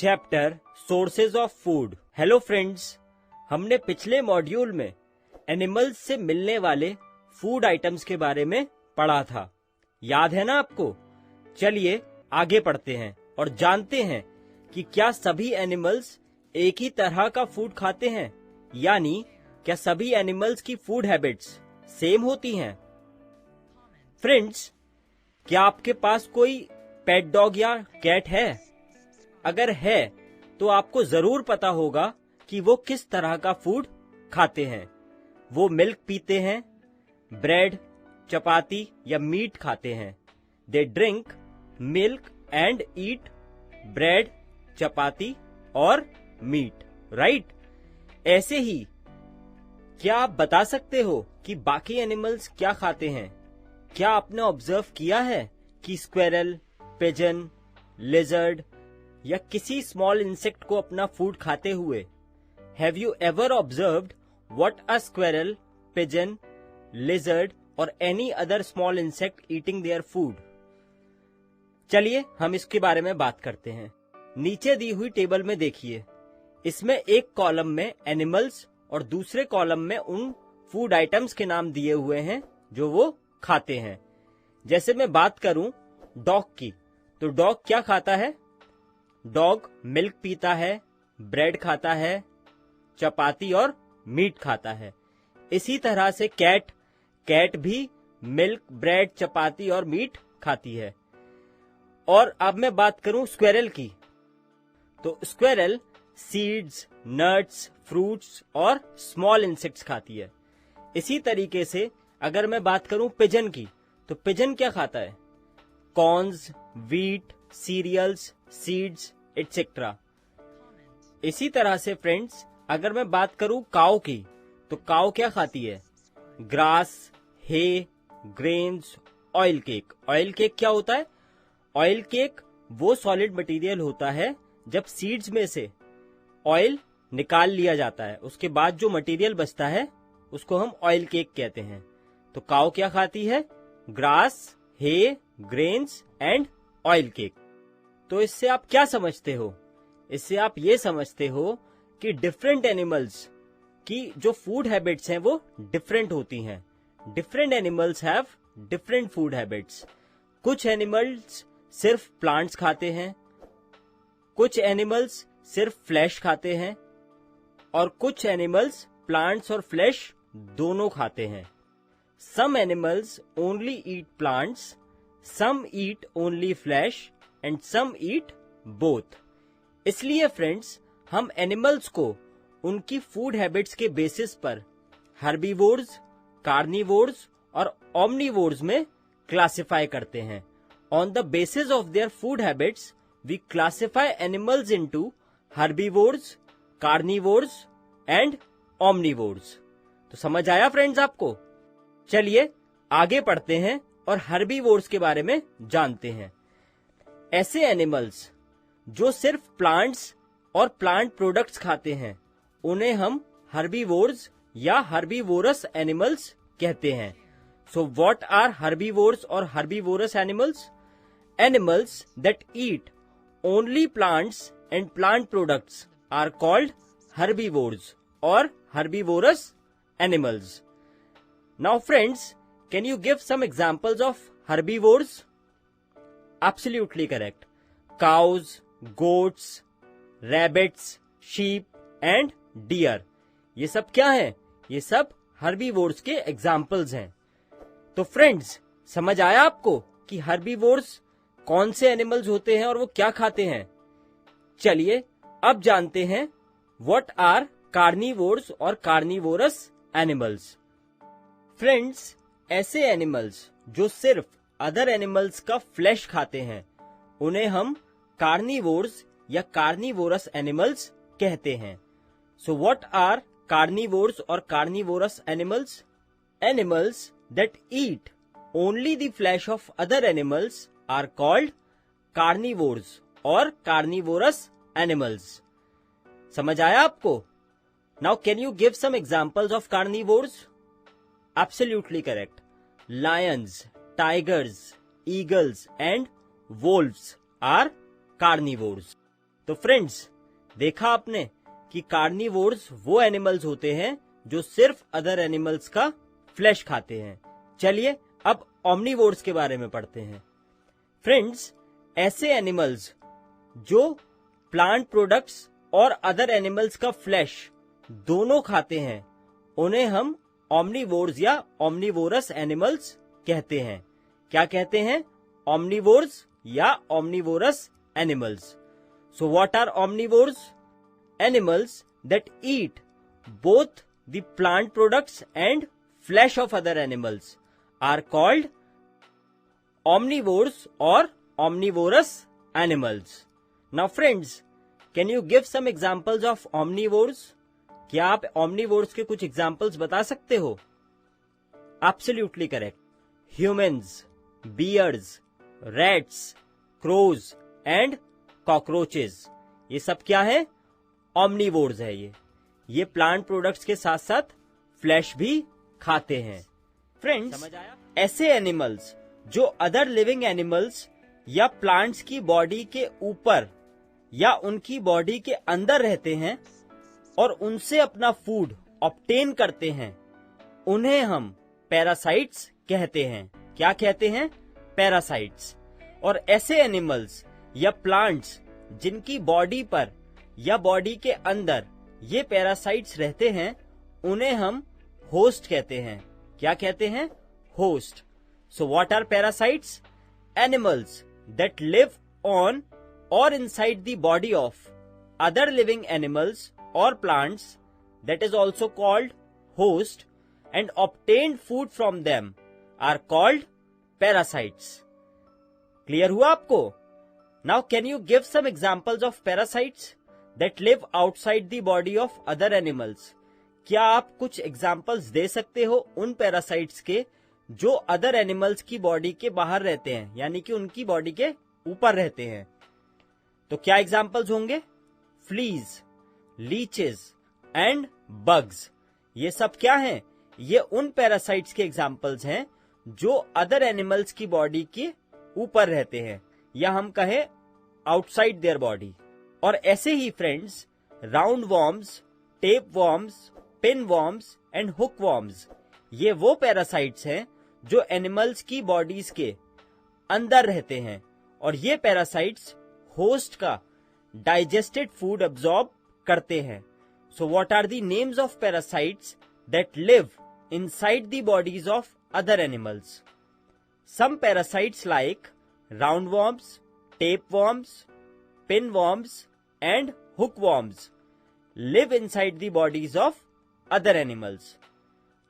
Chapter sources of food. Hello friends, हमने पिछले module में एनिमल्स से मिलने वाले फूड आइटम्स के बारे में पढ़ा था। याद है ना आपको? चलिए आगे पढ़ते हैं और जानते हैं कि क्या सभी एनिमल्स एक ही तरह का फूड खाते हैं, यानी क्या सभी एनिमल्स की फूड हैबिट्स सेम होती हैं। फ्रेंड्स, क्या आपके पास कोई पेट डॉग या कैट है? अगर है तो आपको जरूर पता होगा कि वो किस तरह का फूड खाते हैं। वो मिल्क पीते हैं, ब्रेड, चपाती या मीट खाते हैं। They drink milk and eat bread, chapati और मीट, राइट? ऐसे ही क्या आप बता सकते हो कि बाकी एनिमल्स क्या खाते हैं? क्या आपने ऑब्जर्व किया है कि स्क्वेरल, पिजन, लिजर्ड या किसी स्मॉल इंसेक्ट को अपना फूड खाते हुए? Have you ever observed what a squirrel, pigeon, lizard और any other small insect eating their food? चलिए हम इसके बारे में बात करते हैं। नीचे दी हुई टेबल में देखिए, इसमें एक कॉलम में एनिमल्स और दूसरे कॉलम में उन फूड आइटम्स के नाम दिए हुए हैं जो वो खाते हैं। जैसे मैं बात करूं डॉग की, तो डॉग क्या खाता है? डॉग मिल्क पीता है, ब्रेड खाता है, चपाती और मीट खाता है। इसी तरह से कैट भी मिल्क, ब्रेड, चपाती और मीट खाती है। और अब मैं बात करूं स्क्वेरल की, तो स्क्वेरल सीड्स, नट्स, फ्रूट्स और स्मॉल इंसेक्ट्स खाती है। इसी तरीके से अगर मैं बात करूं पिजन की, तो पिजन क्या खाता है? Corns, wheat, cereals, seeds etcetera. इसी तरह से फ्रेंड्स, अगर मैं बात करूं काऊ की, तो काऊ क्या खाती है? Grass, hay, grains, oil cake. Oil cake क्या होता है? ऑयल केक वो सॉलिड मटेरियल होता है जब सीड्स में से ऑयल निकाल लिया जाता है, उसके बाद जो मटेरियल बचता है उसको हम ऑयल केक कहते हैं। तो काऊ क्या खाती है? Grass, hay, grains and oil cake. तो इससे आप क्या समझते हो? इससे आप ये समझते हो कि डिफरेंट एनिमल्स की जो फूड हैबिट्स हैं वो डिफरेंट होती हैं। Different animals have different food habits. कुछ एनिमल्स सिर्फ प्लांट्स खाते हैं, कुछ एनिमल्स सिर्फ फ्लैश खाते हैं और कुछ एनिमल्स प्लांट्स और फ्लैश दोनों खाते हैं। Some animals only eat plants, some eat only flesh and some eat both. इसलिए फ्रेंड्स, हम एनिमल्स को उनकी फूड हैबिट्स के बेसिस पर हर्बीवोर्स, कार्निवोर्स और ओमनीवोर्स में क्लासिफाई करते हैं। On the basis of their food habits we classify animals into herbivores, carnivores and omnivores. तो समझ आया फ्रेंड्स आपको? चलिए आगे पढ़ते हैं और हर्बीवोर्स के बारे में जानते हैं। ऐसे एनिमल्स जो सिर्फ प्लांट्स और प्लांट प्रोडक्ट्स खाते हैं, उन्हें हम हर्बीवोर्स या हर्बीवोरस एनिमल्स कहते हैं। सो व्हाट आर हर्बीवोर्स और herbivorous animals? Animals that eat only plants and plant products are called herbivores और herbivorous animals. Now friends, can you give some examples of herbivores? Absolutely correct. Cows, goats, rabbits, sheep and deer. ये सब क्या है? ये सब herbivores के examples हैं। तो फ्रेंड्स, समझ आया आपको कि herbivores कौन से एनिमल्स होते हैं और वो क्या खाते हैं? चलिए अब जानते हैं what are carnivores और carnivorous animals. फ्रेंड्स, ऐसे एनिमल्स जो सिर्फ अदर एनिमल्स का फ्लैश खाते हैं, उन्हें हम कार्निवोर्स या कार्निवोरस एनिमल्स कहते हैं। सो व्हाट आर कार्निवोर्स और carnivorous animals? Animals that eat only the flesh of other animals are called carnivores और कार्निवोरस एनिमल्स। समझ आया आपको? Now can you give some examples of carnivores? Absolutely correct. Lions, tigers, eagles and wolves are carnivores. तो friends, देखा आपने कि carnivores वो animals होते हैं जो सिर्फ अदर एनिमल्स का फ्लैश खाते हैं। चलिए अब ओमनीवोर्स के बारे में पढ़ते हैं। फ्रेंड्स, ऐसे एनिमल्स जो प्लांट प्रोडक्ट्स और अदर एनिमल्स का फ्लैश दोनों खाते हैं, उन्हें हम ओमनीवोर्स या ओमनीवोरस एनिमल्स कहते हैं। क्या कहते हैं? ओमनीवोर्स या omnivorous animals. So what are omnivores? Animals that eat both the plant products and flesh of other animals are called omnivores or omnivorous animals. Now friends, can you give some examples of omnivores? क्या आप omnivores के कुछ examples बता सकते हो? Absolutely correct. Humans, bears, rats, crows and cockroaches. ये सब क्या है? Omnivores है ये plant products के साथ साथ flesh भी खाते हैं। फ्रेंड्स, समझ आया? ऐसे एनिमल्स जो अदर लिविंग एनिमल्स या प्लांट्स की बॉडी के ऊपर या उनकी बॉडी के अंदर रहते हैं और उनसे अपना फूड ऑब्टेन करते हैं, उन्हें हम पैरासाइट्स कहते हैं। क्या कहते हैं? पैरासाइट्स। और ऐसे एनिमल्स या प्लांट्स जिनकी बॉडी पर या बॉडी के अंदर ये पैरासाइट्स रहते हैं, उन्हें हम होस्ट कहते हैं। क्या कहते हैं? Host. So what are parasites? Animals that live on और inside the body of other living animals और plants that is also called host and obtained food from them are called parasites. Clear हुआ आपको? Now can you give some examples of parasites that live outside the body of other animals? क्या आप कुछ examples दे सकते हो उन parasites के जो अदर एनिमल्स की बॉडी के बाहर रहते हैं, यानी कि उनकी बॉडी के ऊपर रहते हैं? तो क्या एग्जाम्पल्स होंगे? Fleas, leeches and bugs. ये सब क्या हैं? ये उन पैरासाइट्स के एग्जाम्पल्स हैं जो अदर एनिमल्स की बॉडी के ऊपर रहते हैं, या हम कहें आउटसाइड देयर बॉडी। और ऐसे ही friends, round worms, tape worms, pin worms and hook worms, ये वो पैरासाइट्स हैं जो एनिमल्स की बॉडीज के अंदर रहते हैं, और ये पैरासाइट्स होस्ट का डाइजेस्टेड फूड अब्सॉर्ब करते हैं। So what are the names of parasites that live inside the bodies of other animals? Some parasites like round worms, tape worms, pin worms and hook worms live inside the bodies of other animals.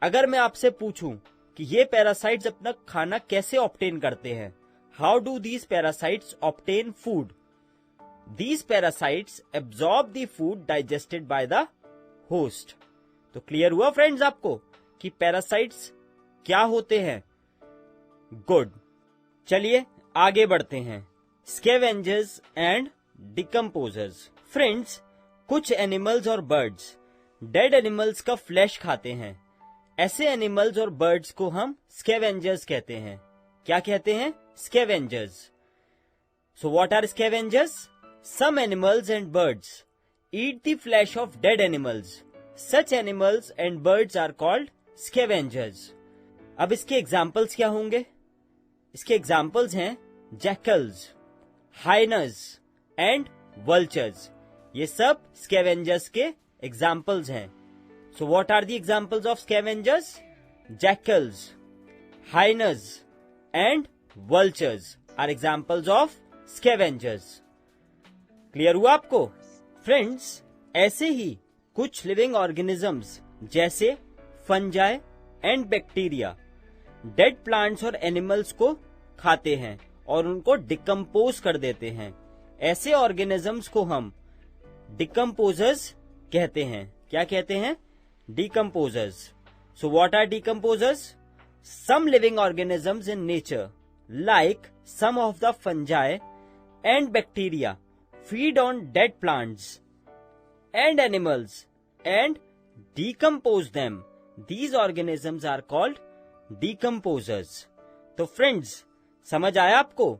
अगर मैं आपसे पूछूं कि ये parasites अपना खाना कैसे obtain करते हैं, how do these parasites obtain food? These parasites absorb the food digested by the host. तो क्लियर हुआ फ्रेंड्स आपको कि पैरासाइट्स क्या होते हैं? गुड। चलिए आगे बढ़ते हैं। Scavengers and decomposers. फ्रेंड्स, कुछ एनिमल्स और बर्ड्स डेड एनिमल्स का फ्लैश खाते हैं। ऐसे एनिमल्स और बर्ड्स को हम स्कैवेंजर्स कहते हैं। क्या कहते हैं? Scavengers. So what are scavengers? Some animals and birds eat the flesh of dead animals. Such animals and birds are called scavengers. अब इसके एग्जाम्पल्स क्या होंगे? इसके एग्जाम्पल्स हैं जैकल्स, हाइनस एंड वल्चर्स। ये सब स्कैवेंजर्स के एग्जाम्पल्स हैं। So what are the examples of scavengers? Jackals, hyenas and vultures are examples of scavengers. Clear हुआ आपको? फ्रेंड्स, ऐसे ही कुछ लिविंग ऑर्गेनिजम्स जैसे fungi and bacteria dead plants और एनिमल्स को खाते हैं और उनको डिकम्पोज कर देते हैं। ऐसे ऑर्गेनिजम्स को हम डिकम्पोजर्स कहते हैं। क्या कहते हैं? Decomposers. So what are decomposers? Some living organisms in nature like some of the fungi and bacteria feed on dead plants and animals and decompose them. These organisms are called decomposers. तो friends, समझ आया आपको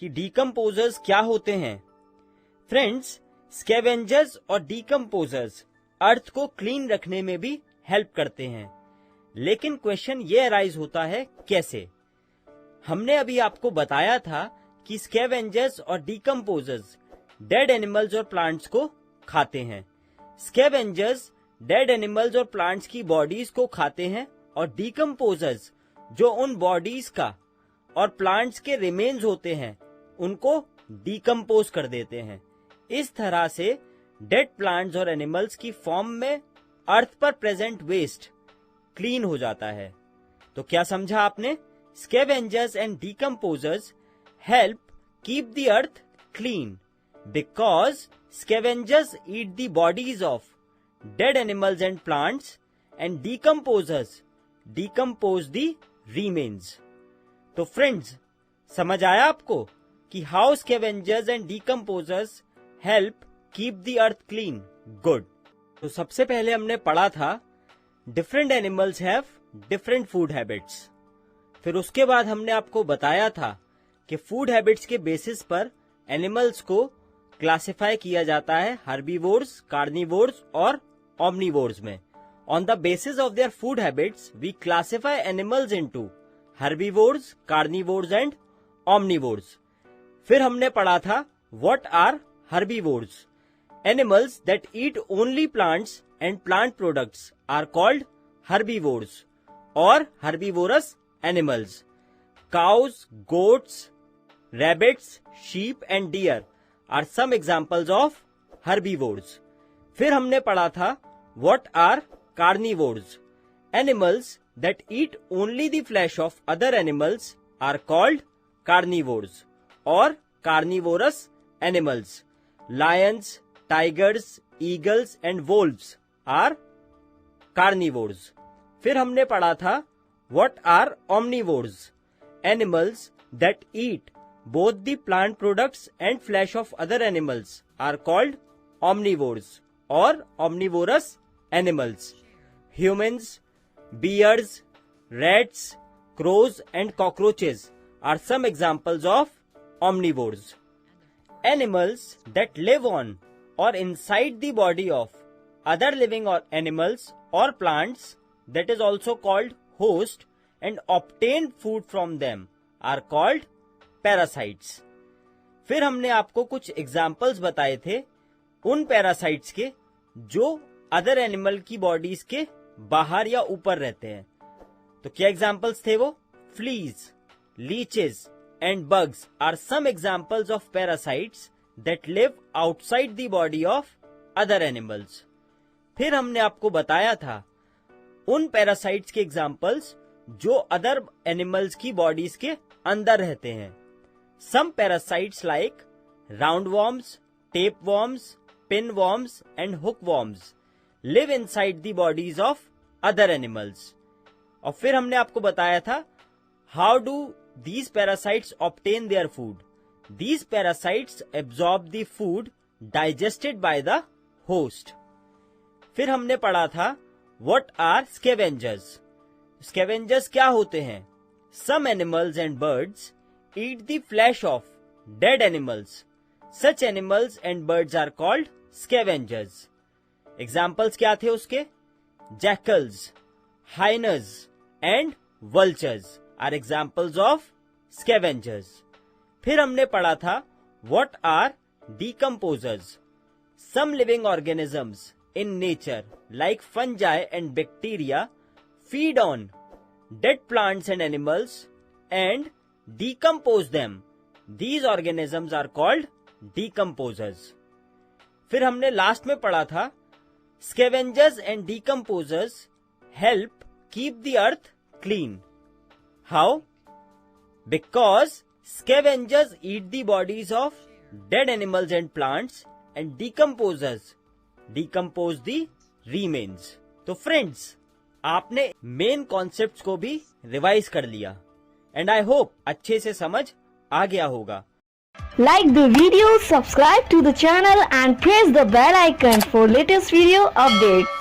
कि decomposers क्या होते हैं? Friends, scavengers और decomposers अर्थ को क्लीन रखने में भी हेल्प करते हैं, लेकिन क्वेश्चन ये अराइज होता है कैसे? हमने अभी आपको बताया था कि स्कैवेंजर्स और डीकम्पोजर्स डेड एनिमल्स और प्लांट्स को खाते हैं। स्कैवेंजर्स डेड एनिमल्स और प्लांट्स की बॉडीज को खाते हैं और डीकम्पोजर्स जो उन बॉडीज का और प्लांट्स के रिमेन्स होते हैं उनको डीकम्पोज कर देते हैं। इस तरह से डेड प्लांट्स और एनिमल्स की फॉर्म में अर्थ पर प्रेजेंट वेस्ट क्लीन हो जाता है। तो क्या समझा आपने? Scavengers and decomposers help keep the earth clean because scavengers eat the bodies of dead animals and plants and decomposers decompose the remains। तो फ्रेंड्स, समझ आया आपको कि how scavengers and decomposers help keep the earth clean? Good. तो सबसे पहले हमने पढ़ा था different animals have different food habits। फिर उसके बाद हमने आपको बताया था कि फूड हैबिट्स के बेसिस पर एनिमल्स को क्लासिफाई किया जाता है हर्बीवोर्स, कार्निवोर्स और omnivores में। On the basis of their food habits, we classify animals into herbivores, carnivores and omnivores। फिर हमने पढ़ा था what are herbivores? Animals that eat only plants and plant products are called herbivores or herbivorous animals। Cows, goats, rabbits, sheep and deer are some examples of herbivores। फिर हमने पढ़ा था What are carnivores? Animals that eat only the flesh of other animals are called carnivores or carnivorous animals। Lions, tigers, eagles and wolves are carnivores। फिर हमने पढ़ा था What are omnivores? Animals that eat both the plant products and flesh of other animals are called omnivores or omnivorous animals। Humans, bears, rats, crows and cockroaches are some examples of omnivores। Animals that live on or inside the body of other living or animals or plants, that is also called host, and obtain food from them are called parasites। फिर हमने आपको कुछ examples बताए थे उन parasites के जो other animal की बॉडीज के बाहर या ऊपर रहते हैं। तो क्या एग्जाम्पल्स थे वो? Fleas, leeches and bugs are some examples of parasites that live outside the body of other animals. फिर हमने आपको बताया था उन पैरासाइट्स के एग्जाम्पल्स जो अदर एनिमल्स की बॉडीज के अंदर रहते हैं। Some parasites like round worms, tape worms, pin worms and hook worms live inside the bodies of other animals। और फिर हमने आपको बताया था how do these parasites obtain their food? These parasites absorb the food digested by the host। फिर हमने पढ़ा था what are scavengers? Scavengers क्या होते हैं? Some animals and birds eat the flesh of dead animals। Such animals and birds are called scavengers। Examples क्या थे उसके? Jackals, hyenas and vultures are examples of scavengers. फिर हमने पढ़ा था what are decomposers? Some living organisms in nature like fungi and bacteria feed on dead plants and animals and decompose them. These organisms are called decomposers. फिर हमने last में पढ़ा था Scavengers and decomposers help keep the earth clean। How? Because scavengers eat the bodies of dead animals and plants and decomposers decompose the remains। तो friends, आपने main concepts को भी revise कर लिया एंड आई होप अच्छे से समझ आ गया होगा। Like the video, subscribe to the channel and press the bell icon for latest video updates।